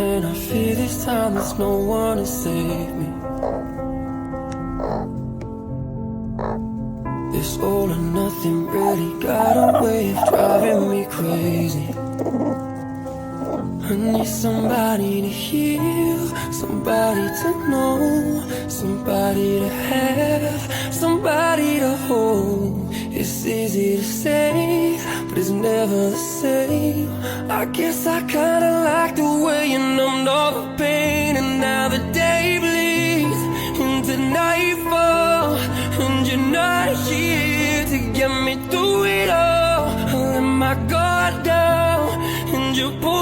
And I fear this time there's no one to save me. This all or nothing really got a way of driving me crazy. I need somebody to heal, somebody to know, somebody to have, somebody to hold. It's easy to say, but it's never the same. I guess I kinda like the way you numbed all the pain. And now the day bleeds into nightfall, and you're not here to get me through it all. I let my guard down, and you pulled